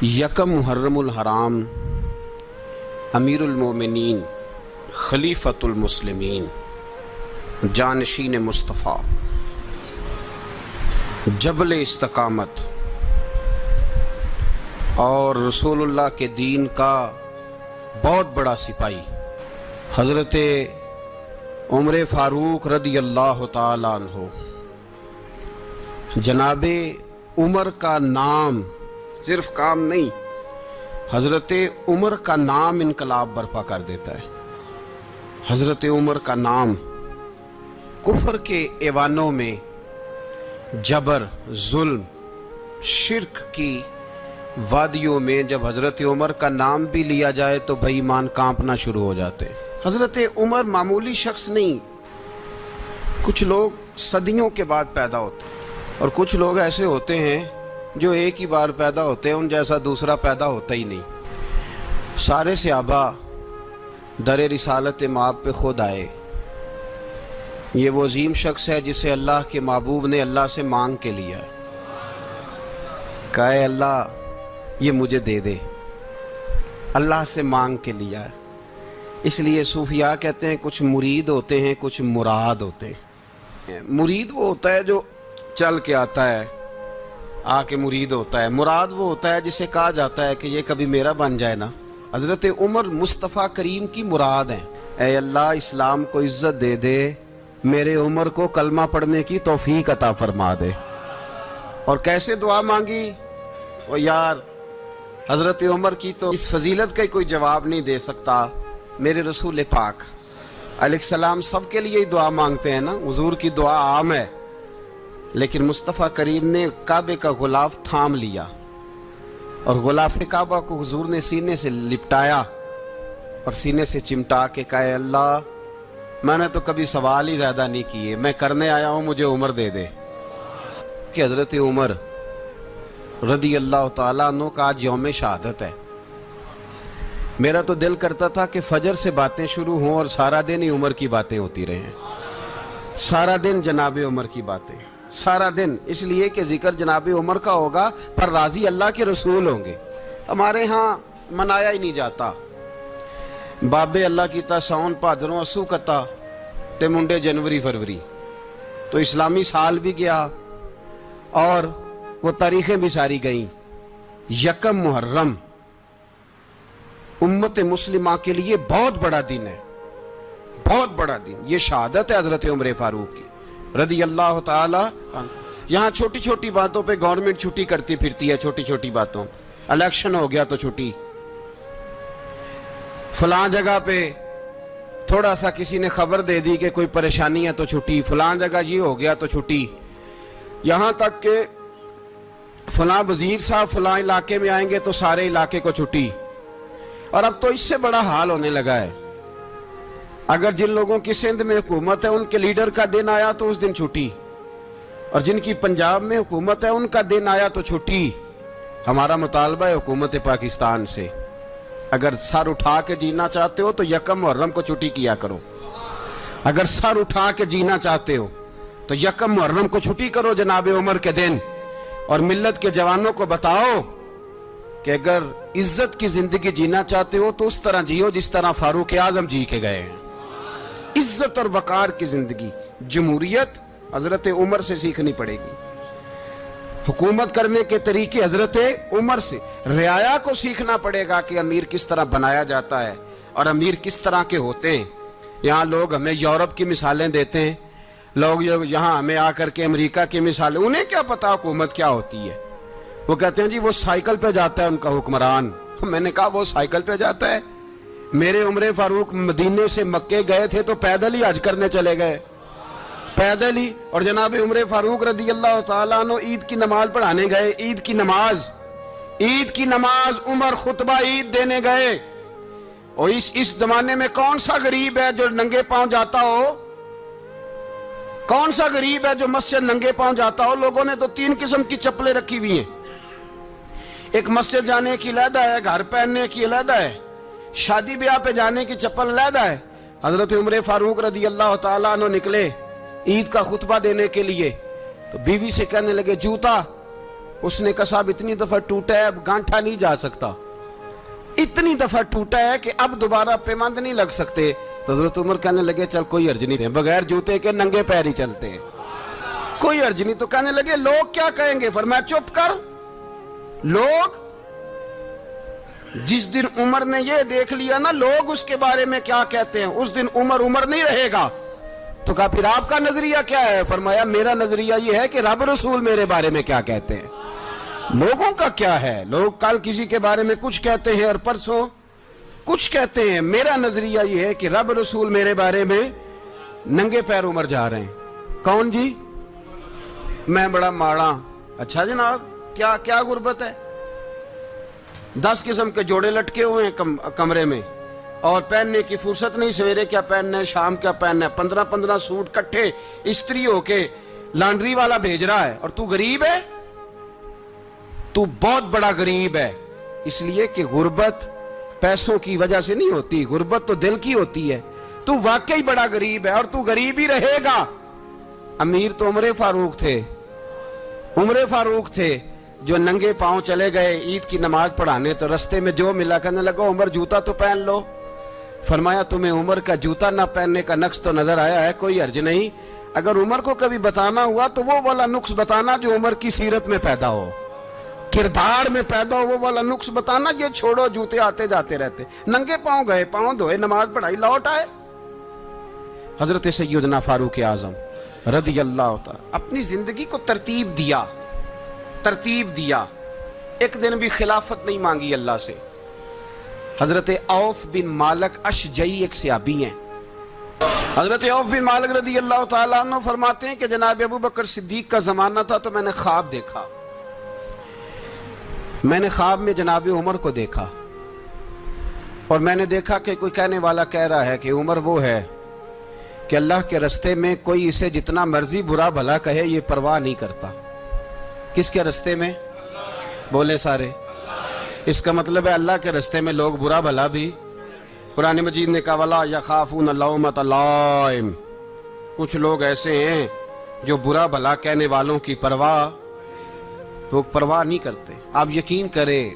یکم محرم الحرام امیر المومنین خلیفۃ المسلمین جانشین مصطفیٰ جبل استقامت اور رسول اللہ کے دین کا بہت بڑا سپاہی حضرت عمر فاروق رضی اللہ تعالیٰ عنہ، جناب عمر کا نام صرف کام نہیں، حضرت عمر کا نام انقلاب برپا کر دیتا ہے۔ حضرت عمر کا نام کفر کے ایوانوں میں جبر، ظلم، شرک کی وادیوں میں جب حضرت عمر کا نام بھی لیا جائے تو بے ایمان کانپنا شروع ہو جاتے ہیں۔ حضرت عمر معمولی شخص نہیں، کچھ لوگ صدیوں کے بعد پیدا ہوتے ہیں اور کچھ لوگ ایسے ہوتے ہیں جو ایک ہی بار پیدا ہوتے ہیں، ان جیسا دوسرا پیدا ہوتا ہی نہیں۔ سارے صحابہ در رسالت مآب پہ خود آئے۔ یہ وہ عظیم شخص ہے جسے اللہ کے محبوب نے اللہ سے مانگ کے لیا ہے، کہا اے اللہ یہ مجھے دے دے، اللہ سے مانگ کے لیا ہے۔ اس لیے صوفیاء کہتے ہیں کچھ مرید ہوتے ہیں، کچھ مراد ہوتے ہیں۔ مرید وہ ہوتا ہے جو چل کے آتا ہے، آ کے مرید ہوتا ہے۔ مراد وہ ہوتا ہے جسے کہا جاتا ہے کہ یہ کبھی میرا بن جائے نا۔ حضرت عمر مصطفیٰ کریم کی مراد ہیں۔ اے اللہ اسلام کو عزت دے دے، میرے عمر کو کلمہ پڑھنے کی توفیق عطا فرما دے۔ اور کیسے دعا مانگی؟ وہ یار حضرت عمر کی تو اس فضیلت کا کوئی جواب نہیں دے سکتا، میرے رسول پاک علیہ السلام سب کے لیے ہی دعا مانگتے ہیں نا، حضور کی دعا عام ہے، لیکن مصطفیٰ کریم نے کعبے کا غلاف تھام لیا اور غلاف کعبہ کو حضور نے سینے سے لپٹایا اور سینے سے چمٹا کے کہا اے اللہ میں نے تو کبھی سوال ہی زیادہ نہیں کیے، میں کرنے آیا ہوں، مجھے عمر دے دے۔ کہ حضرت عمر رضی اللہ تعالیٰ عنہ کا آج یوم شہادت ہے۔ میرا تو دل کرتا تھا کہ فجر سے باتیں شروع ہوں اور سارا دن ہی عمر کی باتیں ہوتی رہیں، سارا دن جناب عمر کی باتیں، سارا دن، اس لیے کہ ذکر جناب عمر کا ہوگا پر راضی اللہ کے رسول ہوں گے۔ ہمارے ہاں منایا ہی نہیں جاتا، بابے اللہ کی تا ساؤن بھادروں اسو کتا تے منڈے جنوری فروری، تو اسلامی سال بھی گیا اور وہ تاریخیں بھی ساری گئیں۔ یکم محرم امت مسلمہ کے لیے بہت بڑا دن ہے، بہت بڑا دن۔ یہ شہادت ہے حضرت عمر فاروق کی رضی اللہ تعالی عنہ۔ یہاں چھوٹی چھوٹی باتوں پہ گورنمنٹ چھٹی کرتی پھرتی ہے، چھوٹی چھوٹی باتوں، الیکشن ہو گیا تو چھٹی، فلاں جگہ پہ تھوڑا سا کسی نے خبر دے دی کہ کوئی پریشانی ہے تو چھٹی، فلاں جگہ یہ ہو گیا تو چھٹی، یہاں تک کہ فلاں وزیر صاحب فلاں علاقے میں آئیں گے تو سارے علاقے کو چھٹی۔ اور اب تو اس سے بڑا حال ہونے لگا ہے، اگر جن لوگوں کی سندھ میں حکومت ہے ان کے لیڈر کا دن آیا تو اس دن چھٹی، اور جن کی پنجاب میں حکومت ہے ان کا دن آیا تو چھٹی۔ ہمارا مطالبہ ہے حکومت پاکستان سے، اگر سر اٹھا کے جینا چاہتے ہو تو یکم محرم کو چھٹی کیا کرو، اگر سر اٹھا کے جینا چاہتے ہو تو یکم محرم کو چھٹی کرو جناب عمر کے دن، اور ملت کے جوانوں کو بتاؤ کہ اگر عزت کی زندگی جینا چاہتے ہو تو اس طرح جیو جس طرح فاروق اعظم جی کے گئے ہیں۔ عزت اور وقار کی زندگی، جمہوریت حضرت عمر سے سیکھنی پڑے گی، حکومت کرنے کے طریقے حضرت عمر سے، رعایا کو سیکھنا پڑے گا کہ امیر کس طرح بنایا جاتا ہے اور امیر کس طرح کے ہوتے ہیں۔ یہاں لوگ ہمیں یورپ کی مثالیں دیتے ہیں، لوگ یہاں ہمیں آ کر کے امریکہ کی مثالیں، انہیں کیا پتا حکومت کیا ہوتی ہے؟ وہ کہتے ہیں جی وہ سائیکل پہ جاتا ہے ان کا حکمران۔ میں نے کہا وہ سائیکل پہ جاتا ہے؟ میرے عمر فاروق مدینے سے مکے گئے تھے تو پیدل ہی حج کرنے چلے گئے، پیدل ہی۔ اور جناب عمر فاروق رضی اللہ تعالیٰ عنہ عید کی نماز پڑھانے گئے، عید کی نماز عمر خطبہ عید دینے گئے۔ اور اس زمانے میں کون سا غریب ہے جو ننگے پاؤں جاتا ہو؟ کون سا غریب ہے جو مسجد ننگے پاؤں جاتا ہو؟ لوگوں نے تو 3 قسم کی چپلیں رکھی ہوئی ہیں، ایک مسجد جانے کی علیحدہ ہے، گھر پہننے کی علیحدہ ہے، شادی بیاہ پہ جانے کی چپل علیحدہ ہے۔ حضرت عمر فاروق رضی اللہ تعالیٰ عنہ نکلے عید کا خطبہ دینے کے لیے تو بیوی سے کہنے لگے جوتا اس نے کہا صاحب اتنی دفعہ ٹوٹا ہے اب گانٹھا نہیں جا سکتا، اتنی دفعہ ٹوٹا ہے کہ اب دوبارہ پیمند نہیں لگ سکتے. تو حضرت عمر کہنے لگے چل کوئی حرج نہیں، بغیر جوتے کے ننگے پیر ہی چلتے ہیں، کوئی حرج نہیں. تو کہنے لگے لوگ کیا کہیں گے؟ فرمایا چپ کر. لوگ جس دن عمر نے یہ دیکھ لیا نا لوگ اس کے بارے میں کیا کہتے ہیں، اس دن عمر نہیں رہے گا. تو کہا پھر آپ کا نظریہ کیا ہے؟ فرمایا میرا نظریہ یہ ہے کہ رب رسول میرے بارے میں کیا کہتے ہیں. لوگوں کا کیا ہے؟ لوگ کل کسی کے بارے میں کچھ کہتے ہیں اور پرسوں کچھ کہتے ہیں. میرا نظریہ یہ ہے کہ رب رسول میرے بارے میں ننگے پیر عمر جا رہے ہیں. کون جی؟ میں بڑا ماڑا. اچھا جناب کیا غربت ہے؟ 10 قسم کے جوڑے لٹکے ہوئے ہیں کمرے میں اور پہننے کی فرصت نہیں. سویرے کیا پہننا ہے، شام کیا پہننا ہے، 15 سوٹ کٹھے استری ہو کے لانڈری والا بھیج رہا ہے. اور تو غریب ہے، تو بہت بڑا غریب ہے. اس لیے کہ غربت پیسوں کی وجہ سے نہیں ہوتی، غربت تو دل کی ہوتی ہے. تو واقعی بڑا غریب ہے اور تو غریب ہی رہے گا. امیر تو عمر فاروق تھے جو ننگے پاؤں چلے گئے عید کی نماز پڑھانے. تو رستے میں جو ملا کہنے لگا عمر جوتا تو پہن لو. فرمایا تمہیں عمر کا جوتا نہ پہننے کا نقص تو نظر آیا ہے، کوئی حرج نہیں. اگر عمر کو کبھی بتانا ہوا تو وہ والا نقص بتانا جو عمر کی سیرت میں پیدا ہو، کردار میں پیدا ہو، وہ والا نقص بتانا. یہ چھوڑو جوتے آتے جاتے رہتے. ننگے پاؤں گئے، پاؤں دھوئے، نماز پڑھائی، لوٹ آئے. حضرت سیدنا فاروق اعظم رضی اللہ تعالی اپنی زندگی کو ترتیب دیا. ایک دن بھی خلافت نہیں مانگی اللہ سے. حضرت عوف بن مالک اشجعی ایک صحابی ہیں. حضرت عوف بن مالک رضی اللہ تعالیٰ عنہ فرماتے ہیں کہ جناب ابو بکر صدیق کا زمانہ تھا تو میں نے خواب دیکھا. میں نے خواب میں جناب عمر کو دیکھا اور میں نے دیکھا کہ کوئی کہنے والا کہہ رہا ہے کہ عمر وہ ہے کہ اللہ کے رستے میں کوئی اسے جتنا مرضی برا بھلا کہے یہ پرواہ نہیں کرتا. کس کے رستے میں؟ بولے سارے. اس کا مطلب ہے اللہ کے رستے میں لوگ برا بھلا بھی. قرآن مجید نے کہا وَلَا يَخَافُونَ لَوْمَةَ لَائِمٍ. کچھ لوگ ایسے ہیں جو برا بھلا کہنے والوں کی پرواہ نہیں کرتے. آپ یقین کریں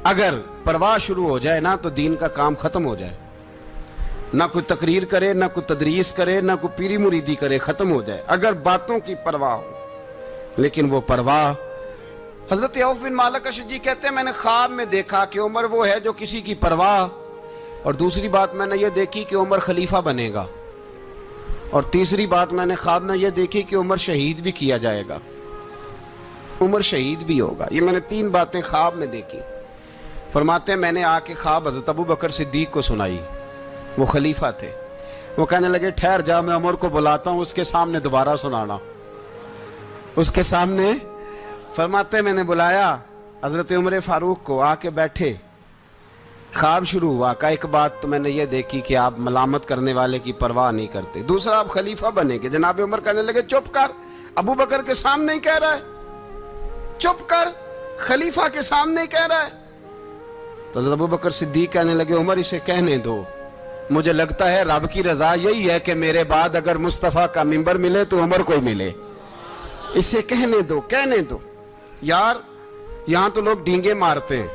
اگر پرواہ شروع ہو جائے نا تو دین کا کام ختم ہو جائے. نہ کوئی تقریر کرے، نہ کوئی تدریس کرے، نہ کوئی پیری مریدی کرے، ختم ہو جائے اگر باتوں کی پرواہ ہو. لیکن وہ پرواہ. حضرت عوف بن مالک اشجعی کہتے ہیں میں نے خواب میں دیکھا کہ عمر وہ ہے جو کسی کی پرواہ. اور دوسری بات میں نے یہ دیکھی کہ عمر خلیفہ بنے گا. اور تیسری بات میں نے خواب میں یہ دیکھی کہ عمر شہید بھی کیا جائے گا، عمر شہید بھی ہوگا. یہ میں نے 3 باتیں خواب میں دیکھی. فرماتے ہیں میں نے آ کے خواب حضرت ابو بکر صدیق کو سنائی. وہ خلیفہ تھے. وہ کہنے لگے ٹھہر جا، میں عمر کو بلاتا ہوں، اس کے سامنے دوبارہ سنانا. اس کے سامنے. فرماتے ہیں میں نے بلایا حضرت عمر فاروق کو، آ کے بیٹھے. خواب شروع ہوا. کہا ایک بات تو میں نے یہ دیکھی کہ آپ ملامت کرنے والے کی پرواہ نہیں کرتے. دوسرا آپ خلیفہ بنے گے. جناب عمر کہنے لگے چپ کر، ابو بکر کے سامنے ہی کہہ رہا ہے، چپ کر، خلیفہ کے سامنے ہی کہہ رہا ہے. تو حضرت ابو بکر صدیق کہنے لگے عمر اسے کہنے دو، مجھے لگتا ہے رب کی رضا یہی ہے کہ میرے بعد اگر مصطفیٰ کا منبر ملے تو عمر کو ہی ملے. اسے کہنے دو. یار یہاں تو لوگ ڈینگے مارتے ہیں،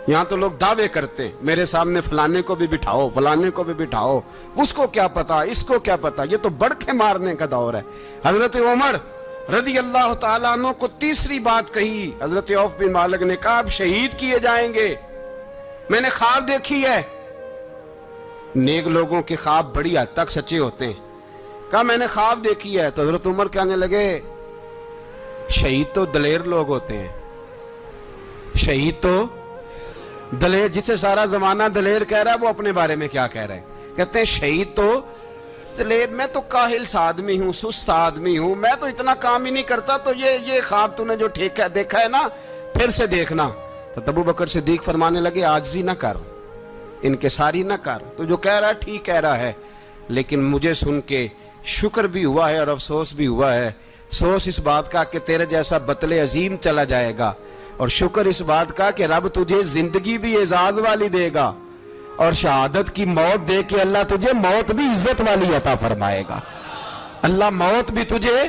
یہاں تو لوگ دعوے کرتے ہیں میرے سامنے فلانے کو بھی بٹھاؤ، فلانے کو بھی بٹھاؤ، اس کو کیا پتا، اس کو کیا پتا. یہ تو بڑکے مارنے کا دور ہے. حضرت عمر رضی اللہ تعالیٰ عنہ کو تیسری بات کہی. حضرت عوف بن مالک نے کہا آپ شہید کیے جائیں گے، میں نے خواب دیکھی ہے. نیک لوگوں کے خواب بڑی حد تک سچے ہوتے ہیں. کہا میں نے خواب دیکھی ہے. تو حضرت عمر کہنے لگے شہید تو دلیر لوگ ہوتے ہیں، شہید تو دلیر، جسے سارا زمانہ دلیر کہہ رہا ہے وہ اپنے بارے میں کیا کہہ رہے ہیں؟ کہتے ہیں شہید تو دلیر. میں تو کاہل سا آدمی ہوں، سست آدمی ہوں، میں تو اتنا کام ہی نہیں کرتا. تو یہ خواب تو نے جو دیکھا ہے نا پھر سے دیکھنا. تو ابو بکر صدیق فرمانے لگے عاجزی نہ کر، انکساری نہ کر. تو جو کہہ رہا ہے ٹھیک کہہ رہا ہے، لیکن مجھے سن کے شکر بھی ہوا ہے اور افسوس بھی ہوا ہے. افسوس اس بات کا کہ تیرے جیسا بطل عظیم چلا جائے گا، اور شکر اس بات کا کہ رب تجھے زندگی بھی اعزاز والی دے گا، اور شہادت کی موت دے کے اللہ تجھے موت بھی عزت والی عطا فرمائے گا. اللہ موت بھی تجھے